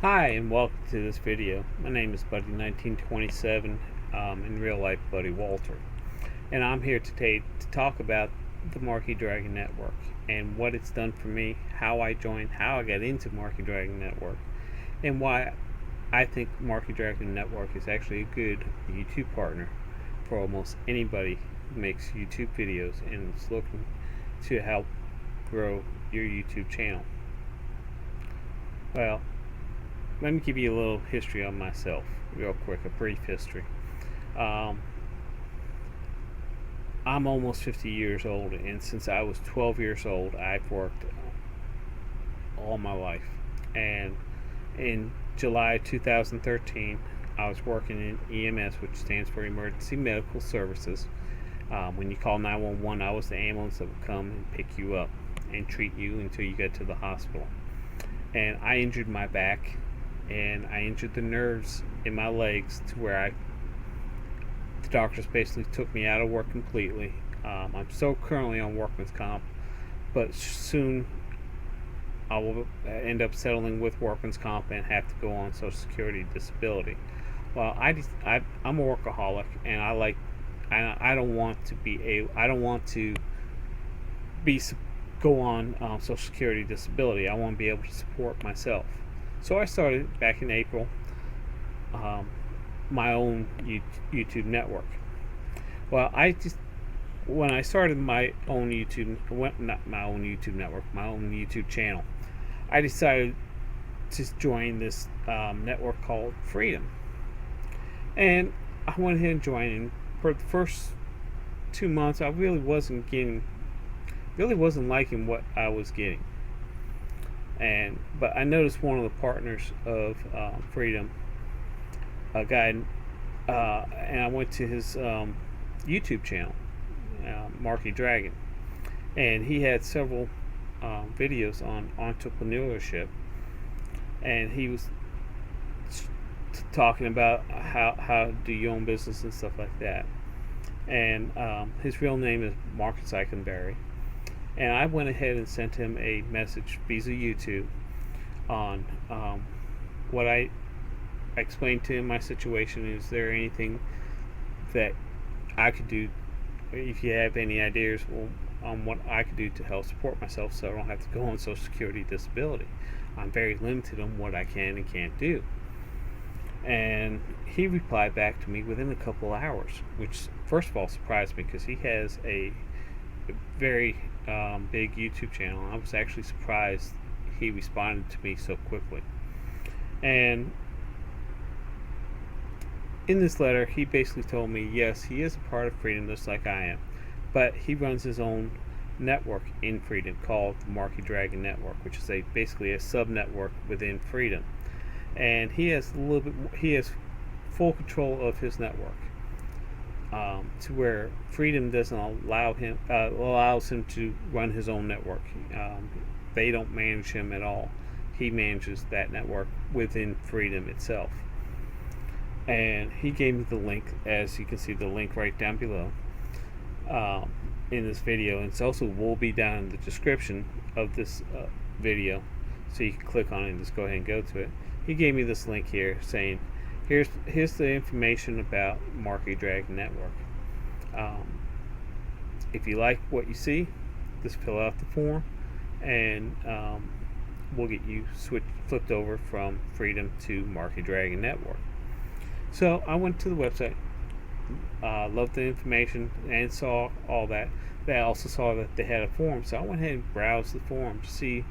Hi and welcome to this video. My name is Buddy1927, in real life Buddy Walter, and I'm here today to talk about the Markee Dragon Network and what it's done for me, how I joined, how I got into Markee Dragon Network, and why I think Markee Dragon Network is actually a good YouTube partner for almost anybody who makes YouTube videos and is looking to help grow your YouTube channel. Well, let me give you a little history on myself, real quick, a brief history. Um, I'm almost 50 years old, and since I was 12 years old, I've worked all my life. And in July 2013, I was working in EMS, which stands for Emergency Medical Services. When you call 911, I was the ambulance that would come and pick you up and treat you until you get to the hospital. And I injured my back, and I injured the nerves in my legs to where the doctors basically took me out of work completely. I'm still currently on workman's comp, but soon I will end up settling with workman's comp and have to go on Social Security disability. Well, I'm a workaholic, and I don't want to go on Social Security disability. I want to be able to support myself. So I started back in April my own YouTube network. Well, when I started my own not my own YouTube network, my own YouTube channel, I decided to join this network called Freedom, and I went ahead and joined. And for the first 2 months, I really wasn't liking what I was getting. But I noticed one of the partners of Freedom, a guy, and I went to his YouTube channel, Markee Dragon, and he had several videos on entrepreneurship, and he was talking about how do you own business and stuff like that. And his real name is Markee, and I went ahead and sent him a message via YouTube on what I explained to him my situation. Is there anything that I could do? If you have any ideas on what I could do to help support myself so I don't have to go on Social Security disability. I'm very limited on what I can and can't do. And he replied back to me within a couple of hours, which first of all surprised me because he has a very big YouTube channel. I was actually surprised he responded to me so quickly. And in this letter, he basically told me, yes, he is a part of Freedom just like I am, but he runs his own network in Freedom called the Markee Dragon Network, which is basically a sub-network within Freedom. And he has full control of his network. To where Freedom doesn't allows him to run his own network. They don't manage him at all. He manages that network within Freedom itself. And he gave me the link, as you can see the link right down below in this video, and it also will be down in the description of this video, so you can click on it and just go ahead and go to it. He gave me this link here saying, here's the information about Markee Dragon Network. If you like what you see, just fill out the form, and we'll get you flipped over from Freedom to Markee Dragon Network. So I went to the website, loved the information, and saw all that. I also saw that they had a forum, so I went ahead and browsed the forum to see,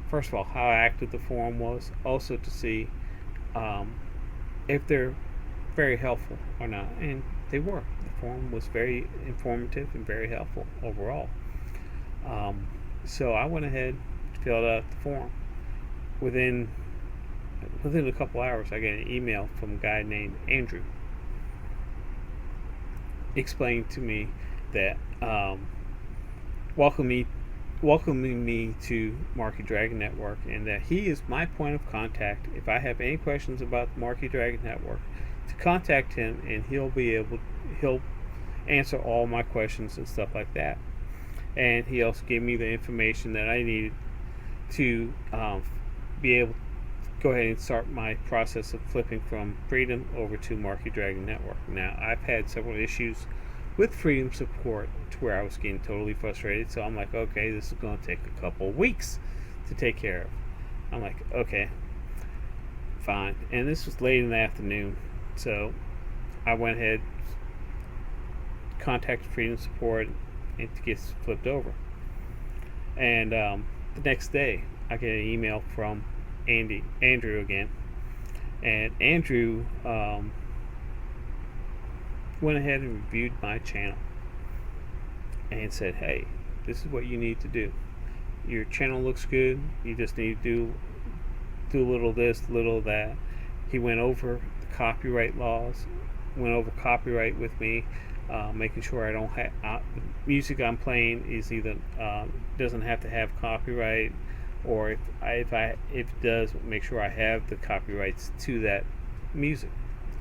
first of all, how active the forum was, also to see if they're very helpful or not. And they were. The forum was very informative and very helpful overall. So I went ahead and filled out the form. Within a couple hours, I got an email from a guy named Andrew explaining to me that welcoming me to Markee Dragon Network, and that he is my point of contact if I have any questions about the Markee Dragon Network, to contact him, and he'll answer all my questions and stuff like that. And he also gave me the information that I needed to be able go ahead and start my process of flipping from Freedom over to Markee Dragon Network. Now, I've had several issues with Freedom support to where I was getting totally frustrated. So I'm like, okay, this is going to take a couple of weeks to take care of. I'm like, okay, fine. And this was late in the afternoon, so I went ahead, contacted Freedom support, and to get flipped over. And the next day, I get an email from Andrew again, and Andrew went ahead and reviewed my channel and said, hey, this is what you need to do. Your channel looks good. You just need to do a little this, a little that. He went over the copyright laws, went over copyright with me, making sure I don't have the music I'm playing is either doesn't have to have copyright, or if it does, make sure I have the copyrights to that music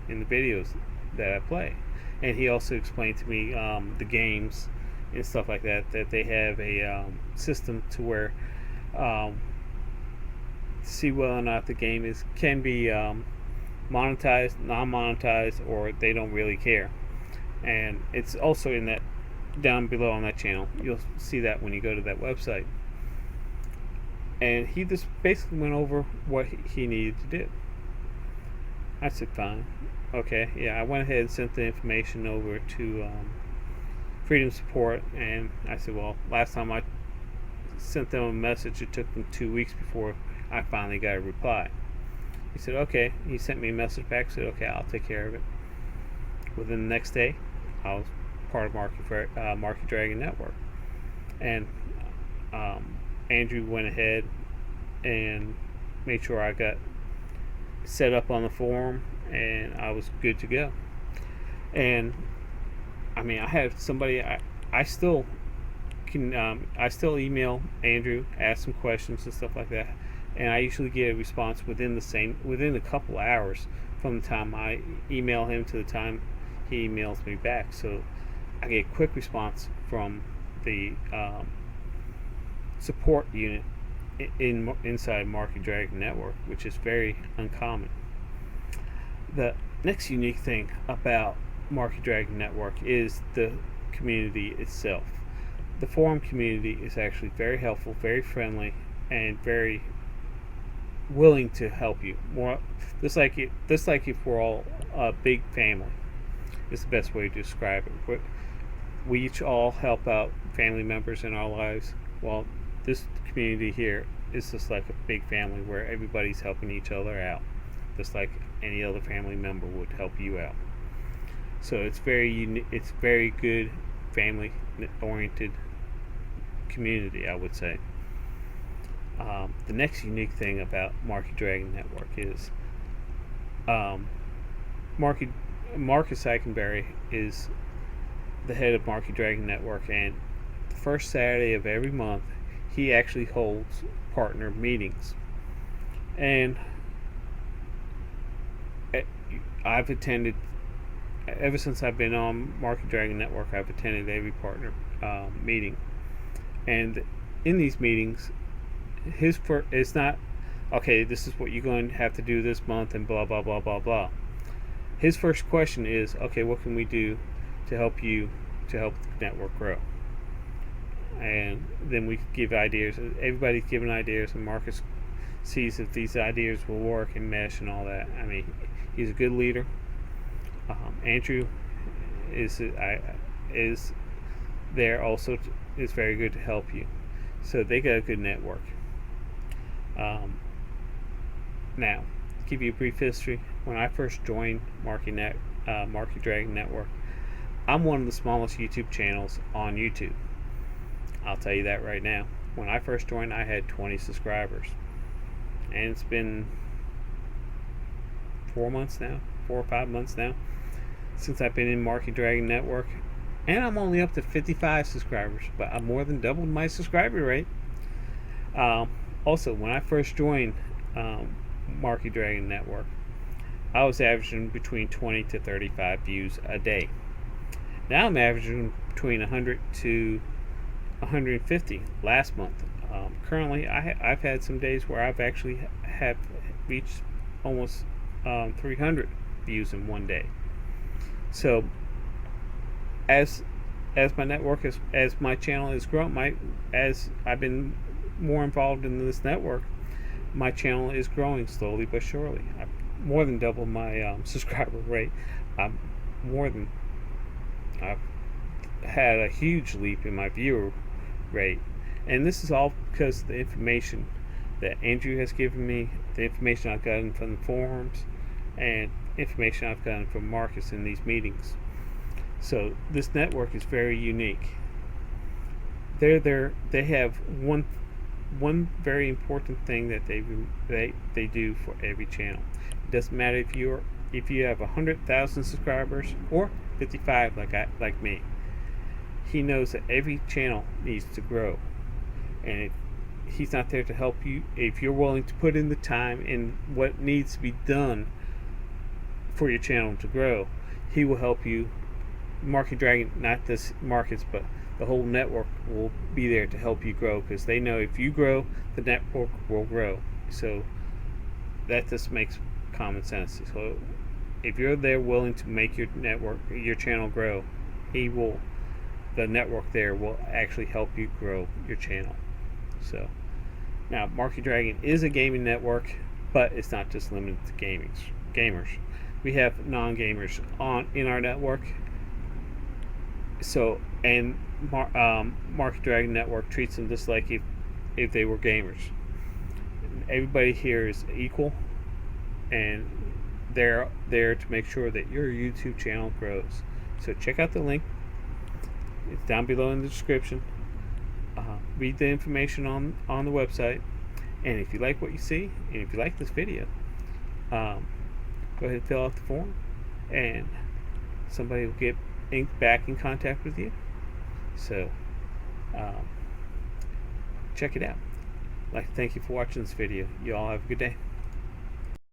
in the videos that I play. And he also explained to me the games and stuff like that they have a system to where see whether or not the game can be monetized, non-monetized, or they don't really care. And it's also in that down below on that channel. You'll see that when you go to that website. And he just basically went over what he needed to do. I said, fine. Okay, yeah, I went ahead and sent the information over to Freedom Support, and I said, well, last time I sent them a message, it took them 2 weeks before I finally got a reply. He said, okay. He sent me a message back, said, okay, I'll take care of it. Within the next day, I was part of Markee Dragon Network. And Andrew went ahead and made sure I got set up on the forum, and I was good to go. And I mean, I have somebody I still can I still email Andrew, ask some questions and stuff like that, and I usually get a response within a couple hours from the time I email him to the time he emails me back. So I get a quick response from the support unit inside Markee Dragon Network, which is very uncommon. The next unique thing about Markee Dragon Network is the community itself. The forum community is actually very helpful, very friendly, and very willing to help you. More just like if we're all a big family. It's the best way to describe it. We each all help out family members in our lives. Well, this community here is just like a big family where everybody's helping each other out, just like any other family member would help you out. So it's it's very good family-oriented community, I would say. The next unique thing about Markee Dragon Network is Marcus Eikenberry is the head of Markee Dragon Network, and the first Saturday of every month he actually holds partner meetings. And I've attended, ever since I've been on Markee Dragon Network, I've attended every partner meeting. And in these meetings, it's not, okay, this is what you're going to have to do this month and blah, blah, blah, blah, blah. His first question is, okay, what can we do to help the network grow? And then we give ideas. Everybody's giving ideas, and Marcus sees if these ideas will work and mesh and all that. I mean, he's a good leader. Andrew is there also, is very good to help you. So they got a good network. Now, to give you a brief history, when I first joined Markee Dragon Network, I'm one of the smallest YouTube channels on YouTube. I'll tell you that right now. When I first joined, I had 20 subscribers. And it's been 4 or 5 months now, since I've been in Markee Dragon Network. And I'm only up to 55 subscribers, but I've more than doubled my subscriber rate. Also, when I first joined Markee Dragon Network, I was averaging between 20 to 35 views a day. Now I'm averaging between 100 to 150 last month. Currently, I've had some days where I've actually reached almost 300 views in one day. So as my network as my channel has grown, as I've been more involved in this network, my channel is growing slowly but surely. I've more than doubled my subscriber rate. I'm more than I've had a huge leap in my viewer rate, and this is all because of the information that Andrew has given me, the information I've gotten from the forums, and information I've gotten from Marcus in these meetings. So this network is very unique. They have one very important thing that they do for every channel. It doesn't matter if you have 100,000 subscribers or 55 like me. He knows that every channel needs to grow, and he's not there to help you. If you're willing to put in the time and what needs to be done for your channel to grow, he will help you. Markee Dragon, not this Marcus, but the whole network will be there to help you grow, because they know if you grow, the network will grow. So that just makes common sense. So if you're there willing to make your channel grow, the network there will actually help you grow your channel. So now Markee Dragon is a gaming network, but it's not just limited to gamers. We have non-gamers in our network. So, and Markee Dragon Network treats them just like if they were gamers. Everybody here is equal, and they're there to make sure that your YouTube channel grows. So check out the link. It's down below in the description. Read the information on the website, and if you like what you see, and if you like this video, go ahead and fill out the form, and somebody will get back in contact with you. So check it out. I'd like to thank you for watching this video. You all have a good day.